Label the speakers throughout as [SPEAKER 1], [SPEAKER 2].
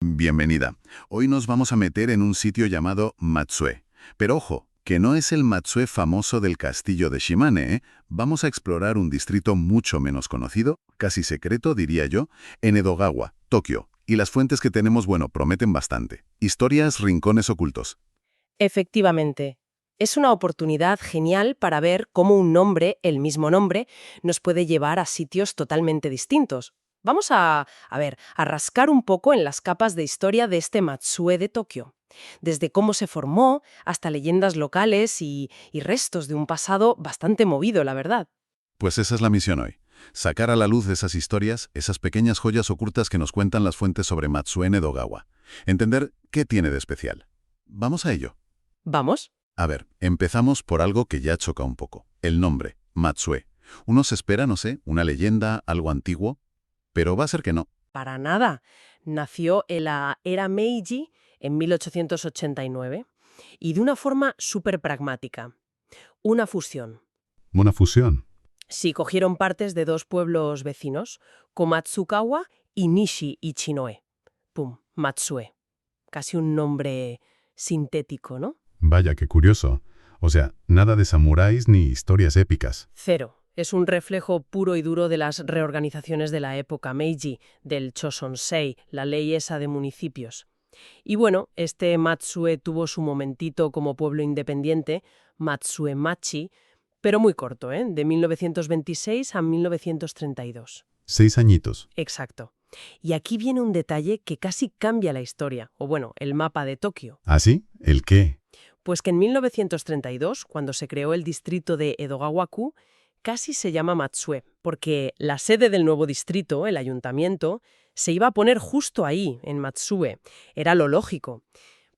[SPEAKER 1] Bienvenida. Hoy nos vamos a meter en un sitio llamado Matsue. Pero ojo, que no es el Matsue famoso del castillo de Shimane, ¿eh? Vamos a explorar un distrito mucho menos conocido, casi secreto, diría yo, en Edogawa, Tokio. Y las fuentes que tenemos, bueno, prometen bastante. Historias, rincones ocultos.
[SPEAKER 2] Efectivamente. Es una oportunidad genial para ver cómo un nombre, el mismo nombre, nos puede llevar a sitios totalmente distintos. Vamos a rascar un poco en las capas de historia de este Matsue de Tokio. Desde cómo se formó hasta leyendas locales y restos de un pasado bastante movido, la verdad.
[SPEAKER 1] Pues esa es la misión hoy. Sacar a la luz esas historias, esas pequeñas joyas ocultas que nos cuentan las fuentes sobre Matsue en Edogawa. Entender qué tiene de especial. Vamos a ello.
[SPEAKER 2] ¿Vamos?
[SPEAKER 1] A ver, empezamos por algo que ya choca un poco. El nombre, Matsue. Uno se espera, no sé, una leyenda, algo antiguo, pero va a ser que no.
[SPEAKER 2] Para nada. Nació en la era Meiji en 1889 y de una forma súper pragmática. Una fusión.
[SPEAKER 1] Una fusión.
[SPEAKER 2] Sí, cogieron partes de dos pueblos vecinos, Komatsukawa y Nishi-Ichinoe. Pum, Matsue. Casi un nombre sintético, ¿no?
[SPEAKER 3] Vaya, qué curioso. O sea, nada de samuráis ni historias épicas.
[SPEAKER 2] Cero. Es un reflejo puro y duro de las reorganizaciones de la época Meiji, del Chosonsei, la ley esa de municipios. Y bueno, este Matsue tuvo su momentito como pueblo independiente, Matsue-machi, pero muy corto, ¿eh? De 1926 a 1932.
[SPEAKER 3] 6 añitos.
[SPEAKER 2] Exacto. Y aquí viene un detalle que casi cambia la historia, o bueno, el mapa de Tokio.
[SPEAKER 3] ¿Ah, sí? ¿El qué?
[SPEAKER 2] Pues que en 1932, cuando se creó el distrito de Edogawa-ku, casi se llama Matsue, porque la sede del nuevo distrito, el ayuntamiento, se iba a poner justo ahí, en Matsue. Era lo lógico.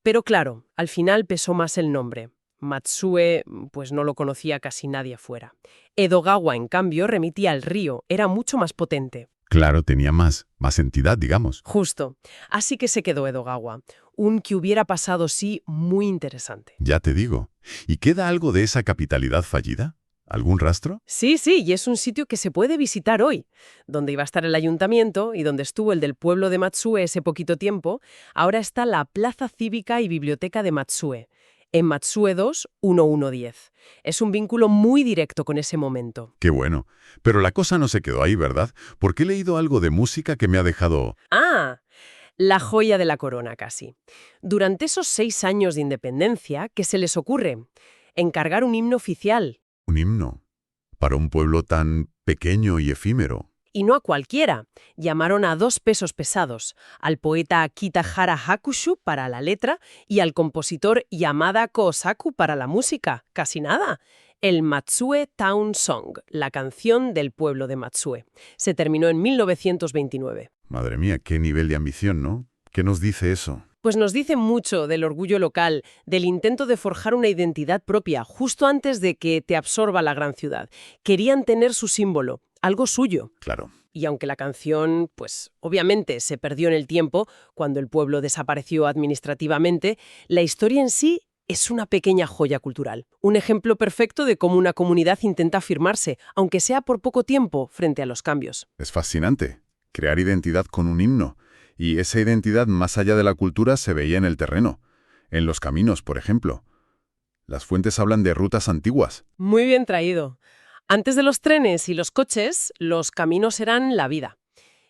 [SPEAKER 2] Pero claro, al final pesó más el nombre. Matsue, pues no lo conocía casi nadie afuera. Edogawa, en cambio, remitía al río, era mucho más potente.
[SPEAKER 3] Claro, tenía más entidad, digamos.
[SPEAKER 2] Justo. Así que se quedó Edogawa. Un que hubiera pasado sí muy interesante.
[SPEAKER 3] Ya te digo. ¿Y queda algo de esa capitalidad fallida? ¿Algún rastro?
[SPEAKER 2] Sí, y es un sitio que se puede visitar hoy. Donde iba a estar el ayuntamiento y donde estuvo el del pueblo de Matsue ese poquito tiempo, ahora está la Plaza Cívica y Biblioteca de Matsue, en Matsue 2, 1110. Es un vínculo muy directo con ese momento.
[SPEAKER 3] Qué bueno. Pero la cosa no se quedó ahí, ¿verdad? Porque he leído algo de música que me ha dejado...
[SPEAKER 2] ¡Ah! La joya de la corona, casi. Durante esos 6 años de independencia, ¿qué se les ocurre? Encargar un himno oficial.
[SPEAKER 3] un himno. Para un pueblo tan pequeño y efímero.
[SPEAKER 2] Y no a cualquiera. Llamaron a 2 pesos pesados, al poeta Kitahara Hakushu para la letra y al compositor Yamada Koosaku para la música. Casi nada. El Matsue Town Song, la canción del pueblo de Matsue. Se terminó en 1929.
[SPEAKER 3] Madre mía, qué nivel de ambición, ¿no? ¿Qué nos dice eso?
[SPEAKER 2] Pues nos dice mucho del orgullo local, del intento de forjar una identidad propia, justo antes de que te absorba la gran ciudad. Querían tener su símbolo, algo suyo.
[SPEAKER 3] Claro.
[SPEAKER 2] Y aunque la canción, pues obviamente se perdió en el tiempo, cuando el pueblo desapareció administrativamente, la historia en sí es una pequeña joya cultural. Un ejemplo perfecto de cómo una comunidad intenta afirmarse, aunque sea por poco tiempo, frente a los cambios.
[SPEAKER 1] Es fascinante. Crear identidad con un himno. Y esa identidad más allá de la cultura se veía en el terreno. En los caminos, por ejemplo. Las fuentes hablan de rutas antiguas.
[SPEAKER 2] Muy bien traído. Antes de los trenes y los coches, los caminos eran la vida.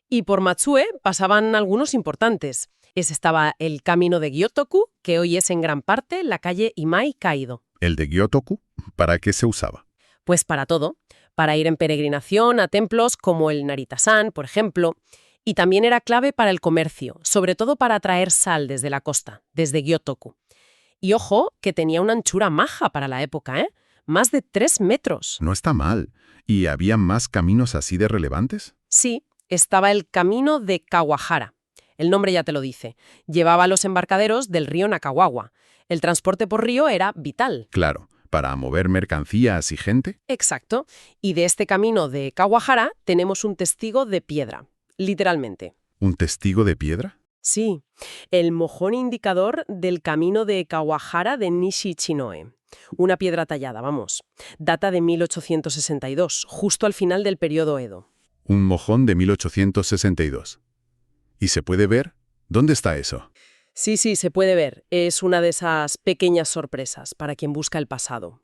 [SPEAKER 2] Y por Matsue pasaban algunos importantes. Estaba el camino de Gyotoku, que hoy es en gran parte la calle Imai Kaido.
[SPEAKER 1] ¿El de Gyotoku? ¿Para qué se usaba?
[SPEAKER 2] Pues para todo. Para ir en peregrinación a templos como el Narita-san, por ejemplo. Y también era clave para el comercio, sobre todo para traer sal desde la costa, desde Gyotoku. Y ojo, que tenía una anchura maja para la época, ¿eh? Más de 3 metros.
[SPEAKER 1] No está mal. ¿Y había más caminos así de relevantes?
[SPEAKER 2] Sí, estaba el camino de Kawahara. El nombre ya te lo dice. Llevaba a los embarcaderos del río Nakawawa. El transporte por río era vital.
[SPEAKER 1] Claro, para mover mercancías y gente.
[SPEAKER 2] Exacto. Y de este camino de Kawahara tenemos un testigo de piedra. Literalmente.
[SPEAKER 1] ¿Un testigo de piedra?
[SPEAKER 2] Sí, el mojón indicador del camino de Kawahara de Nishi-Ichinoe. Una piedra tallada, vamos. Data de 1862, justo al final del periodo Edo.
[SPEAKER 1] Un mojón de 1862. ¿Y se puede ver? ¿Dónde está eso?
[SPEAKER 2] Sí, sí, se puede ver. Es una de esas pequeñas sorpresas para quien busca el pasado.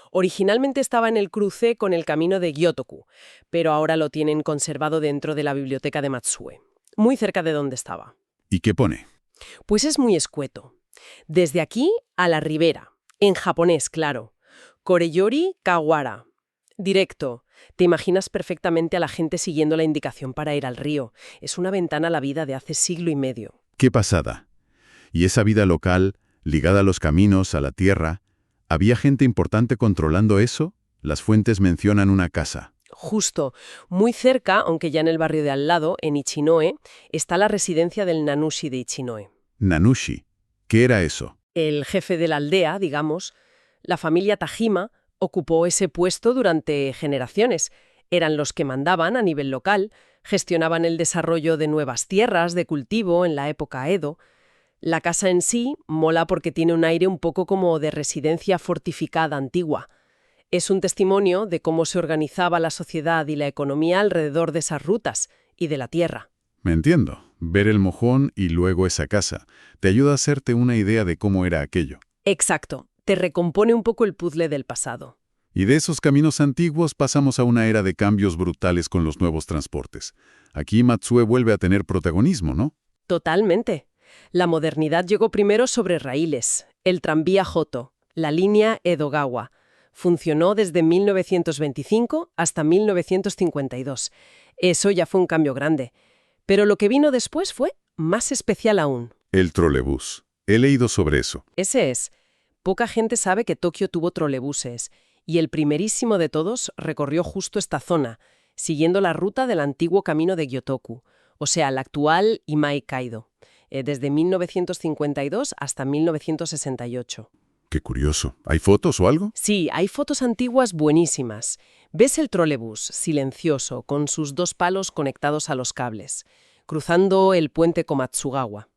[SPEAKER 2] Originalmente estaba en el cruce con el camino de Gyotoku, pero ahora lo tienen conservado dentro de la biblioteca de Matsue, muy cerca de donde estaba.
[SPEAKER 1] ¿Y qué pone?
[SPEAKER 2] Pues es muy escueto. Desde aquí a la ribera, en japonés, claro. Koreyori Kawara. Directo. Te imaginas perfectamente a la gente siguiendo la indicación para ir al río. Es una ventana a la vida de hace siglo y medio.
[SPEAKER 1] ¡Qué pasada! Y esa vida local, ligada a los caminos, a la tierra, ¿había gente importante controlando eso? Las fuentes mencionan una casa.
[SPEAKER 2] Justo, muy cerca, aunque ya en el barrio de al lado, en Ichinoe, está la residencia del Nanushi de Ichinoe.
[SPEAKER 1] Nanushi. ¿Qué era eso?
[SPEAKER 2] El jefe de la aldea, digamos, la familia Tajima, ocupó ese puesto durante generaciones. Eran los que mandaban a nivel local, gestionaban el desarrollo de nuevas tierras de cultivo en la época Edo. La casa en sí mola porque tiene un aire un poco como de residencia fortificada antigua. Es un testimonio de cómo se organizaba la sociedad y la economía alrededor de esas rutas y de la tierra.
[SPEAKER 1] Me entiendo. Ver el mojón y luego esa casa te ayuda a hacerte una idea de cómo era aquello.
[SPEAKER 2] Exacto, te recompone un poco el puzzle del pasado.
[SPEAKER 1] Y de esos caminos antiguos pasamos a una era de cambios brutales con los nuevos transportes. Aquí Matsue vuelve a tener protagonismo, ¿no?
[SPEAKER 2] Totalmente. La modernidad llegó primero sobre raíles, el tranvía Joto, la línea Edogawa. Funcionó desde 1925 hasta 1952. Eso ya fue un cambio grande. Pero lo que vino después fue más especial aún.
[SPEAKER 1] El trolebús. He leído sobre eso.
[SPEAKER 2] Ese es. Poca gente sabe que Tokio tuvo trolebuses, y el primerísimo de todos recorrió justo esta zona, siguiendo la ruta del antiguo camino de Gyotoku, o sea, el actual Imai-Kaido, desde 1952 hasta 1968.
[SPEAKER 1] Qué curioso. ¿Hay fotos o algo?
[SPEAKER 2] Sí, hay fotos antiguas buenísimas. Ves el trolebús, silencioso, con sus dos palos conectados a los cables, cruzando el puente Komatsugawa.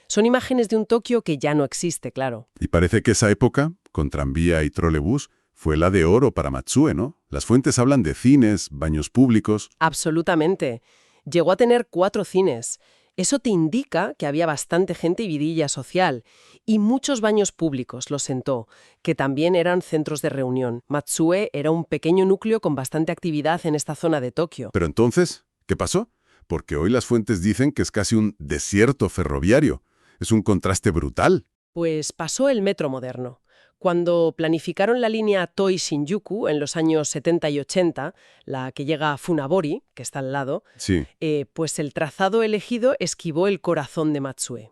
[SPEAKER 2] Son imágenes de un Tokio que ya no existe, claro.
[SPEAKER 1] Y parece que esa época, con tranvía y trolebús, fue la de oro para Matsue, ¿no? Las fuentes hablan de cines, baños públicos.
[SPEAKER 2] Absolutamente. Llegó a tener 4 cines. Eso te indica que había bastante gente y vidilla social. Y muchos baños públicos, lo sentó, que también eran centros de reunión. Matsue era un pequeño núcleo con bastante actividad en esta zona de Tokio.
[SPEAKER 1] Pero entonces, ¿qué pasó? Porque hoy las fuentes dicen que es casi un desierto ferroviario. Es un contraste brutal.
[SPEAKER 2] Pues pasó el metro moderno. Cuando planificaron la línea Toi-Shinjuku en los años 70 y 80, la que llega a Funabori, que está al lado,
[SPEAKER 1] Sí.
[SPEAKER 2] pues el trazado elegido esquivó el corazón de Matsue.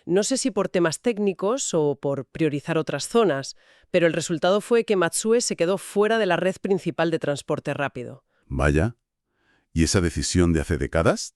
[SPEAKER 2] No sé si por temas técnicos o por priorizar otras zonas, pero el resultado fue que Matsue se quedó fuera de la red principal de transporte rápido.
[SPEAKER 1] Vaya. ¿Y esa decisión de hace décadas?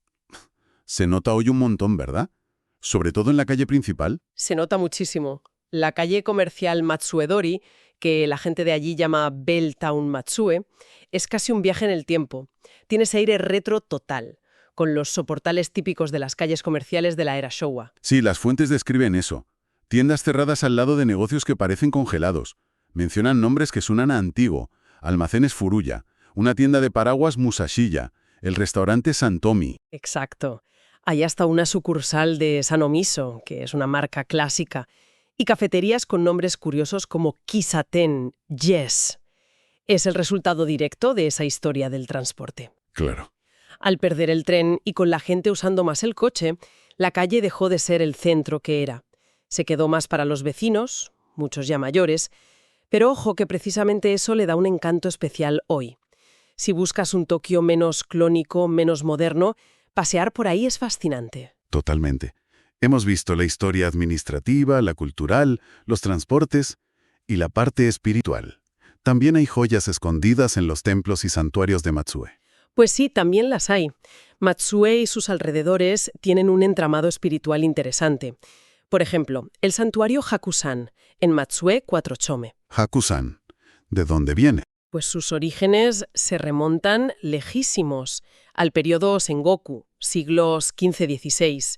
[SPEAKER 1] Se nota hoy un montón, ¿verdad? Sobre todo en la calle principal.
[SPEAKER 2] Se nota muchísimo. La calle comercial Matsuedori, que la gente de allí llama Belltown Matsue, es casi un viaje en el tiempo. Tiene ese aire retro total, con los soportales típicos de las calles comerciales de la era Showa.
[SPEAKER 1] Sí, las fuentes describen eso. Tiendas cerradas al lado de negocios que parecen congelados. Mencionan nombres que suenan a antiguo. Almacenes Furuya, una tienda de paraguas Musashiya, el restaurante Santomi.
[SPEAKER 2] Exacto. Hay hasta una sucursal de Sanomiso, que es una marca clásica, y cafeterías con nombres curiosos como Kisaten, Yes. Es el resultado directo de esa historia del transporte.
[SPEAKER 1] Claro.
[SPEAKER 2] Al perder el tren y con la gente usando más el coche, la calle dejó de ser el centro que era. Se quedó más para los vecinos, muchos ya mayores, pero ojo que precisamente eso le da un encanto especial hoy. Si buscas un Tokio menos clónico, menos moderno, pasear por ahí es fascinante.
[SPEAKER 1] Totalmente. Hemos visto la historia administrativa, la cultural, los transportes y la parte espiritual. También hay joyas escondidas en los templos y santuarios de Matsue.
[SPEAKER 2] Pues sí, también las hay. Matsue y sus alrededores tienen un entramado espiritual interesante. Por ejemplo, el santuario Hakusan, en Matsue 4 Chome.
[SPEAKER 1] Hakusan. ¿De dónde viene?
[SPEAKER 2] Pues sus orígenes se remontan lejísimos, al periodo Sengoku, siglos XV-XVI.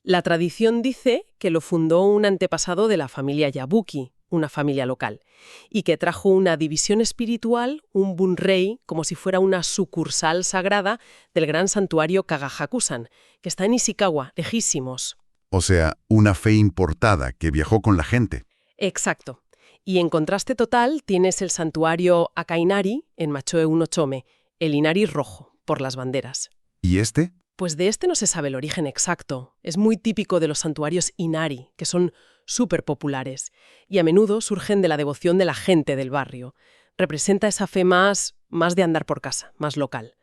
[SPEAKER 2] La tradición dice que lo fundó un antepasado de la familia Yabuki, una familia local, y que trajo una división espiritual, un bunrei, como si fuera una sucursal sagrada del gran santuario Kagahakusan, que está en Ishikawa, lejísimos.
[SPEAKER 3] O sea, una fe importada que viajó con la gente.
[SPEAKER 2] Exacto. Y en contraste total tienes el santuario Akainari en Machoe Uno Chome, el Inari rojo, por las banderas.
[SPEAKER 3] ¿Y este?
[SPEAKER 2] Pues de este no se sabe el origen exacto. Es muy típico de los santuarios Inari, que son súper populares, y a menudo surgen de la devoción de la gente del barrio. Representa esa fe más de andar por casa, más local.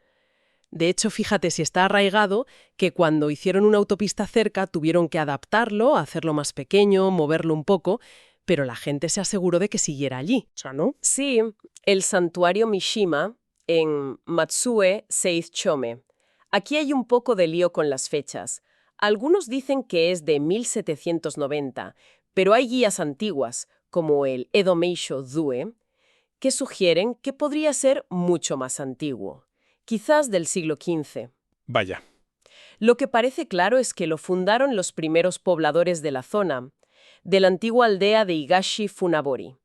[SPEAKER 2] De hecho, fíjate si está arraigado que cuando hicieron una autopista cerca tuvieron que adaptarlo, hacerlo más pequeño, moverlo un poco, pero la gente se aseguró de que siguiera allí, ¿no? Sí, el santuario Mishima en Matsue Seichome. Aquí hay un poco de lío con las fechas. Algunos dicen que es de 1790, pero hay guías antiguas, como el Edo Meisho Due, que sugieren que podría ser mucho más antiguo, quizás del siglo XV.
[SPEAKER 4] Vaya.
[SPEAKER 2] Lo que parece claro es que lo fundaron los primeros pobladores de la zona, de la antigua aldea de Higashi Funabori.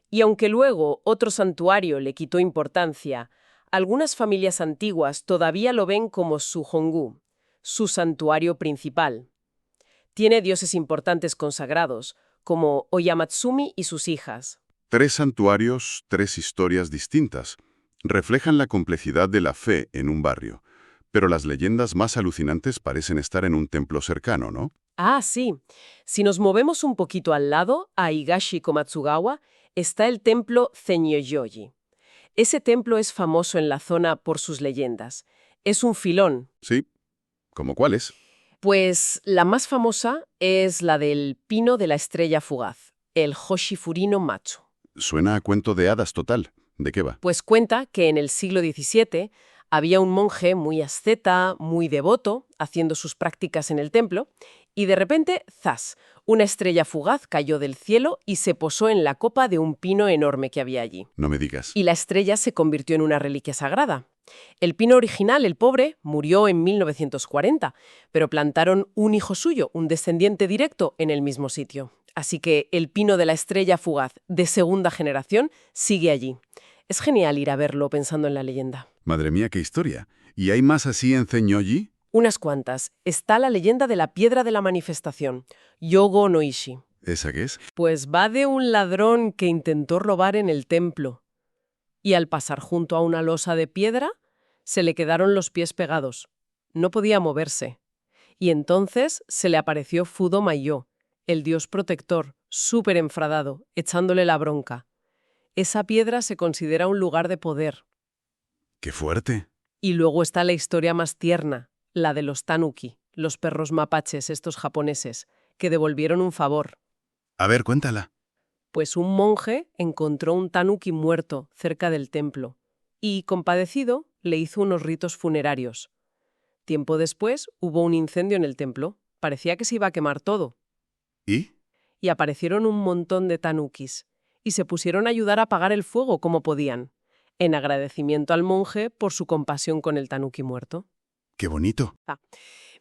[SPEAKER 2] Y aunque luego otro santuario le quitó importancia, algunas familias antiguas todavía lo ven como su Hongu, su santuario principal. Tiene dioses importantes consagrados, como Oyamatsumi y sus hijas.
[SPEAKER 1] 3 santuarios, 3 historias distintas. Reflejan la complejidad de la fe en un barrio. Pero las leyendas más alucinantes parecen estar en un templo cercano, ¿no?
[SPEAKER 2] Ah, sí. Si nos movemos un poquito al lado, a Higashi Komatsugawa, está el templo Zenyoyoji. Ese templo es famoso en la zona por sus leyendas. Es un filón.
[SPEAKER 1] Sí. ¿Cómo cuáles?
[SPEAKER 2] Pues la más famosa es la del pino de la estrella fugaz, el Hoshifurino Machu.
[SPEAKER 1] Suena a cuento de hadas total. ¿De qué va?
[SPEAKER 2] Pues cuenta que en el siglo XVII había un monje muy asceta, muy devoto, haciendo sus prácticas en el templo, y de repente, ¡zas!, una estrella fugaz cayó del cielo y se posó en la copa de un pino enorme que había allí.
[SPEAKER 1] No me digas.
[SPEAKER 2] Y la estrella se convirtió en una reliquia sagrada. El pino original, el pobre, murió en 1940, pero plantaron un hijo suyo, un descendiente directo, en el mismo sitio. Así que el pino de la estrella fugaz de segunda generación sigue allí. Es genial ir a verlo pensando en la leyenda.
[SPEAKER 1] Madre mía, qué historia. ¿Y hay más así en Zenyoji?
[SPEAKER 2] Unas cuantas. Está la leyenda de la piedra de la manifestación, Yogo no Ishi.
[SPEAKER 1] ¿Esa qué es?
[SPEAKER 2] Pues va de un ladrón que intentó robar en el templo. Y al pasar junto a una losa de piedra, se le quedaron los pies pegados. No podía moverse. Y entonces se le apareció Fudo Mayo, el dios protector, súper enfadado, echándole la bronca. Esa piedra se considera un lugar de poder.
[SPEAKER 1] ¡Qué fuerte!
[SPEAKER 2] Y luego está la historia más tierna, la de los tanuki, los perros mapaches estos japoneses, que devolvieron un favor.
[SPEAKER 1] A ver, cuéntala.
[SPEAKER 2] Pues un monje encontró un tanuki muerto cerca del templo y, compadecido, le hizo unos ritos funerarios. Tiempo después hubo un incendio en el templo. Parecía que se iba a quemar todo.
[SPEAKER 1] ¿Y?
[SPEAKER 2] Y aparecieron un montón de tanukis y se pusieron a ayudar a apagar el fuego como podían, en agradecimiento al monje por su compasión con el tanuki muerto.
[SPEAKER 1] ¡Qué bonito!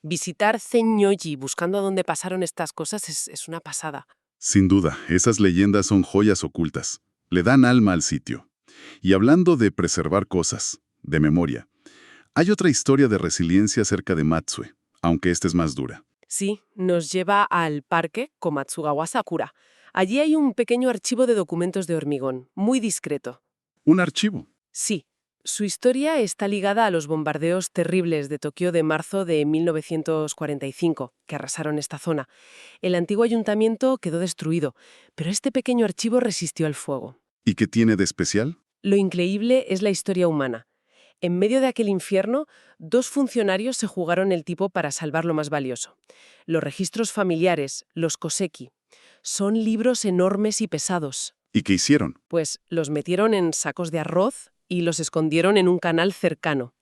[SPEAKER 2] Visitar Zenyoji buscando a dónde pasaron estas cosas es una pasada.
[SPEAKER 1] Sin duda, esas leyendas son joyas ocultas. Le dan alma al sitio. Y hablando de preservar cosas, de memoria, hay otra historia de resiliencia cerca de Matsue, aunque esta es más dura.
[SPEAKER 2] Sí, nos lleva al parque Komatsugawa Sakura. Allí hay un pequeño archivo de documentos de hormigón, muy discreto.
[SPEAKER 1] Un archivo.
[SPEAKER 2] Sí, su historia está ligada a los bombardeos terribles de Tokio de marzo de 1945, que arrasaron esta zona. El antiguo ayuntamiento quedó destruido, pero este pequeño archivo resistió al fuego.
[SPEAKER 1] ¿Y qué tiene de especial?
[SPEAKER 2] Lo increíble es la historia humana. En medio de aquel infierno, 2 funcionarios se jugaron el tipo para salvar lo más valioso. Los registros familiares, los koseki, son libros enormes y pesados.
[SPEAKER 1] ¿Y qué hicieron?
[SPEAKER 2] Pues los metieron en sacos de arroz y los escondieron en un canal cercano,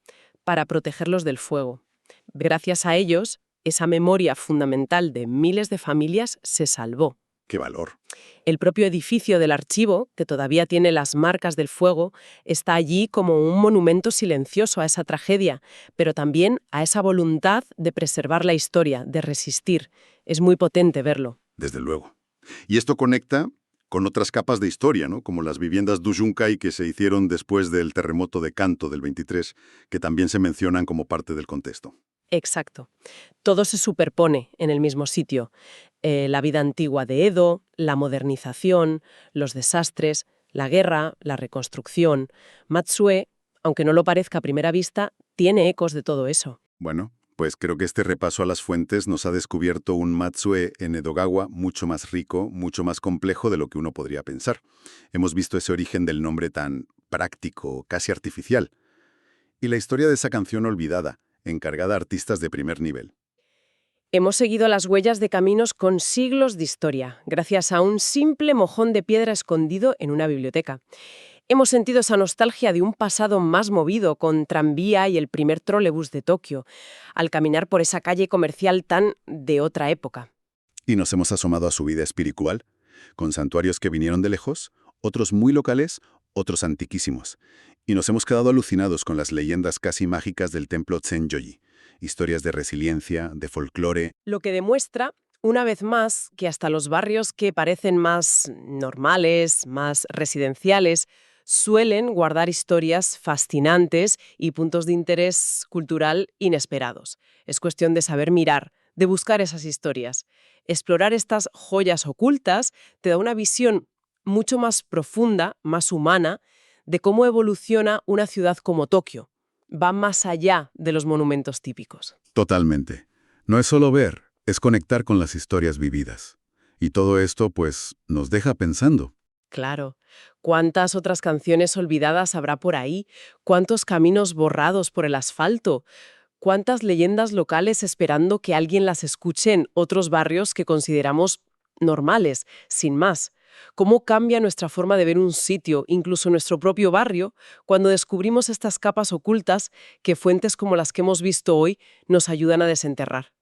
[SPEAKER 2] para protegerlos del fuego. Gracias a ellos, esa memoria fundamental de miles de familias se salvó.
[SPEAKER 1] ¡Qué valor!
[SPEAKER 2] El propio edificio del archivo, que todavía tiene las marcas del fuego, está allí como un monumento silencioso a esa tragedia, pero también a esa voluntad de preservar la historia, de resistir. Es muy potente verlo.
[SPEAKER 1] Desde luego. Y esto conecta con otras capas de historia, ¿no? Como las viviendas Dujunkai que se hicieron después del terremoto de Kanto del 23, que también se mencionan como parte del contexto.
[SPEAKER 2] Exacto. Todo se superpone en el mismo sitio. La vida antigua de Edo, la modernización, los desastres, la guerra, la reconstrucción. Matsue, aunque no lo parezca a primera vista, tiene ecos de todo eso.
[SPEAKER 1] Bueno, pues creo que este repaso a las fuentes nos ha descubierto un Matsue en Edogawa mucho más rico, mucho más complejo de lo que uno podría pensar. Hemos visto ese origen del nombre tan práctico, casi artificial. Y la historia de esa canción olvidada, encargada a artistas de primer nivel.
[SPEAKER 2] Hemos seguido las huellas de caminos con siglos de historia, gracias a un simple mojón de piedra escondido en una biblioteca. Hemos sentido esa nostalgia de un pasado más movido, con tranvía y el primer trolebús de Tokio, al caminar por esa calle comercial tan de otra época.
[SPEAKER 1] Y nos hemos asomado a su vida espiritual, con santuarios que vinieron de lejos, otros muy locales, otros antiquísimos. Y nos hemos quedado alucinados con las leyendas casi mágicas del templo Zenjoji, historias de resiliencia, de folclore.
[SPEAKER 2] Lo que demuestra, una vez más, que hasta los barrios que parecen más normales, más residenciales, suelen guardar historias fascinantes y puntos de interés cultural inesperados. Es cuestión de saber mirar, de buscar esas historias. Explorar estas joyas ocultas te da una visión mucho más profunda, más humana, de cómo evoluciona una ciudad como Tokio. Va más allá de los monumentos típicos.
[SPEAKER 1] Totalmente. No es solo ver, es conectar con las historias vividas. Y todo esto, pues, nos deja pensando.
[SPEAKER 2] Claro. ¿Cuántas otras canciones olvidadas habrá por ahí? ¿Cuántos caminos borrados por el asfalto? ¿Cuántas leyendas locales esperando que alguien las escuche en otros barrios que consideramos normales, sin más? ¿Cómo cambia nuestra forma de ver un sitio, incluso nuestro propio barrio, cuando descubrimos estas capas ocultas que fuentes como las que hemos visto hoy nos ayudan a desenterrar?